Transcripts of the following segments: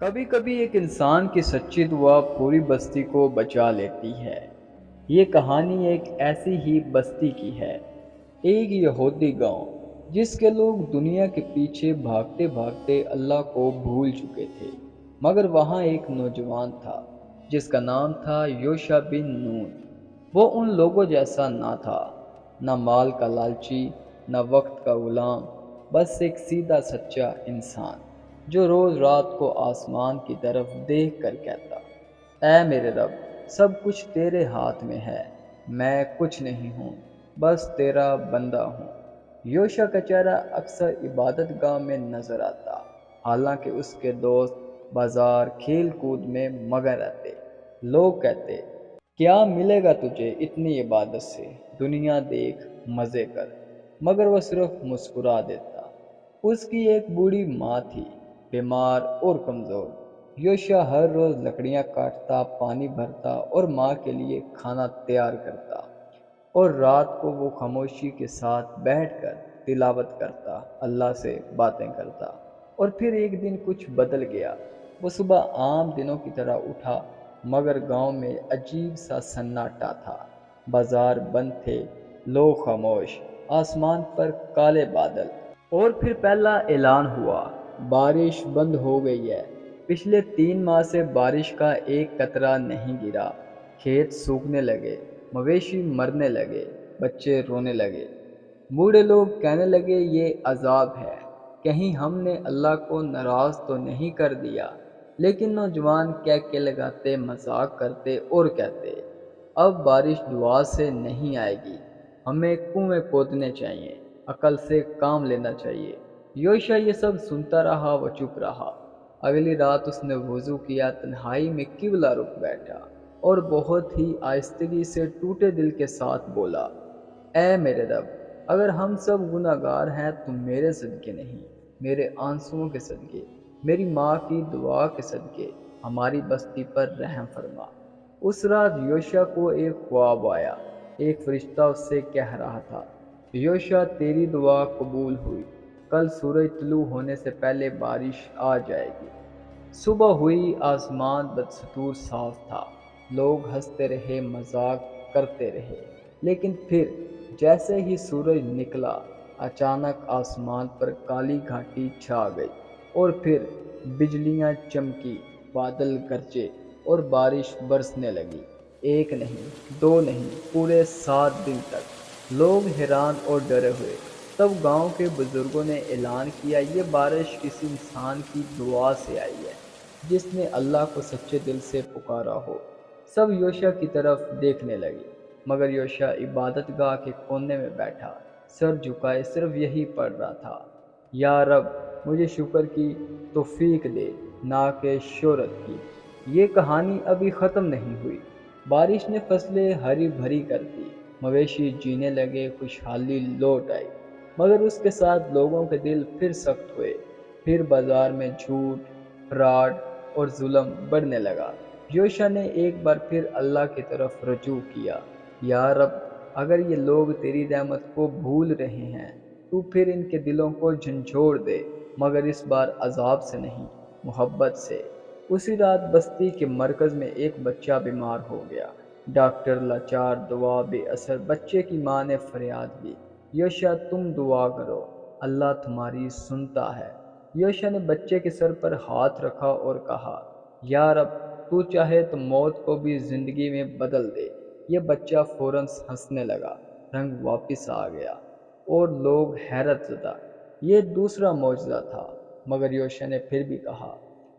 کبھی کبھی ایک انسان کی سچی دعا پوری بستی کو بچا لیتی ہے۔ یہ کہانی ایک ایسی ہی بستی کی ہے، ایک یہودی گاؤں جس کے لوگ دنیا کے پیچھے بھاگتے بھاگتے اللہ کو بھول چکے تھے۔ مگر وہاں ایک نوجوان تھا جس کا نام تھا یوشع بن نون۔ وہ ان لوگوں جیسا نہ تھا، نہ مال کا لالچی، نہ وقت کا غلام، بس ایک سیدھا سچا انسان جو روز رات کو آسمان کی طرف دیکھ کر کہتا، اے میرے رب، سب کچھ تیرے ہاتھ میں ہے، میں کچھ نہیں ہوں، بس تیرا بندہ ہوں۔ یوشع کا چہرہ اکثر عبادت گاہ میں نظر آتا، حالانکہ اس کے دوست بازار کھیل کود میں مگن رہتے۔ لوگ کہتے، کیا ملے گا تجھے اتنی عبادت سے، دنیا دیکھ، مزے کر، مگر وہ صرف مسکرا دیتا۔ اس کی ایک بوڑھی ماں تھی، بیمار اور کمزور۔ یوشع ہر روز لکڑیاں کاٹتا، پانی بھرتا اور ماں کے لیے کھانا تیار کرتا، اور رات کو وہ خاموشی کے ساتھ بیٹھ کر تلاوت کرتا، اللہ سے باتیں کرتا۔ اور پھر ایک دن کچھ بدل گیا۔ وہ صبح عام دنوں کی طرح اٹھا، مگر گاؤں میں عجیب سا سناٹا تھا۔ بازار بند تھے، لوگ خاموش، آسمان پر کالے بادل۔ اور پھر پہلا اعلان ہوا، بارش بند ہو گئی ہے۔ پچھلے 3 ماہ سے بارش کا ایک قطرہ نہیں گرا۔ کھیت سوکھنے لگے، مویشی مرنے لگے، بچے رونے لگے۔ بوڑھے لوگ کہنے لگے یہ عذاب ہے، کہیں ہم نے اللہ کو ناراض تو نہیں کر دیا۔ لیکن نوجوان کہہ لگاتے، مذاق کرتے اور کہتے، اب بارش دعا سے نہیں آئے گی، ہمیں کنویں کھودنے چاہیے، عقل سے کام لینا چاہیے۔ یوشع یہ سب سنتا رہا، وہ چپ رہا۔ اگلی رات اس نے وضو کیا، تنہائی میں قبلہ رخ بیٹھا اور بہت ہی آہستگی سے ٹوٹے دل کے ساتھ بولا، اے میرے رب، اگر ہم سب گناہ گار ہیں تو میرے صدقے نہیں، میرے آنسوؤں کے صدقے، میری ماں کی دعا کے صدقے ہماری بستی پر رحم فرما۔ اس رات یوشع کو ایک خواب آیا۔ ایک فرشتہ اس سے کہہ رہا تھا، یوشع، تیری دعا قبول ہوئی، کل سورج طلوع ہونے سے پہلے بارش آ جائے گی۔ صبح ہوئی، آسمان بدستور صاف تھا، لوگ ہنستے رہے، مذاق کرتے رہے۔ لیکن پھر جیسے ہی سورج نکلا، اچانک آسمان پر کالی گھاٹی چھا گئی، اور پھر بجلیاں چمکی، بادل گرجے اور بارش برسنے لگی۔ ایک نہیں، دو نہیں، پورے 7 دن تک۔ لوگ حیران اور ڈرے ہوئے۔ تب گاؤں کے بزرگوں نے اعلان کیا، یہ بارش کسی انسان کی دعا سے آئی ہے، جس نے اللہ کو سچے دل سے پکارا ہو۔ سب یوشع کی طرف دیکھنے لگے، مگر یوشع عبادت گاہ کے کونے میں بیٹھا، سر جھکائے صرف یہی پڑھ رہا تھا، یا رب، مجھے شکر کی توفیق دے، نہ کہ شہرت کی۔ یہ کہانی ابھی ختم نہیں ہوئی۔ بارش نے فصلیں ہری بھری کر دی، مویشی جینے لگے، خوشحالی لوٹ آئی۔ مگر اس کے ساتھ لوگوں کے دل پھر سخت ہوئے۔ پھر بازار میں جھوٹ، فراڈ اور ظلم بڑھنے لگا۔ یوشع نے ایک بار پھر اللہ کی طرف رجوع کیا، یا رب، اگر یہ لوگ تیری رحمت کو بھول رہے ہیں تو پھر ان کے دلوں کو جھنجھوڑ دے، مگر اس بار عذاب سے نہیں، محبت سے۔ اسی رات بستی کے مرکز میں ایک بچہ بیمار ہو گیا۔ ڈاکٹر لاچار، دعا بے اثر۔ بچے کی ماں نے فریاد کی، یوشع، تم دعا کرو، اللہ تمہاری سنتا ہے۔ یوشع نے بچے کے سر پر ہاتھ رکھا اور کہا، یا رب، تو چاہے تو موت کو بھی زندگی میں بدل دے۔ یہ بچہ فوراً ہنسنے لگا، رنگ واپس آ گیا، اور لوگ حیرت زدہ۔ یہ دوسرا معجزہ تھا، مگر یوشع نے پھر بھی کہا،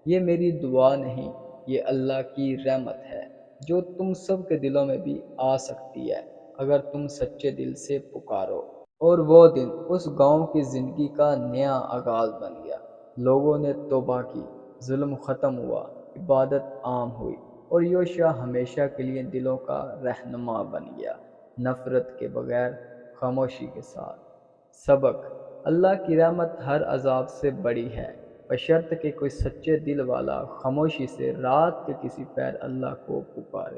یہ میری دعا نہیں، یہ اللہ کی رحمت ہے، جو تم سب کے دلوں میں بھی آ سکتی ہے، اگر تم سچے دل سے پکارو۔ اور وہ دن اس گاؤں کی زندگی کا نیا آغاز بن گیا۔ لوگوں نے توبہ کی، ظلم ختم ہوا، عبادت عام ہوئی، اور یوشع ہمیشہ کے لیے دلوں کا رہنما بن گیا، نفرت کے بغیر، خاموشی کے ساتھ۔ سبق: اللہ کی رحمت ہر عذاب سے بڑی ہے، بشرط کہ کوئی سچے دل والا خاموشی سے رات کے کسی پہر اللہ کو پکارے۔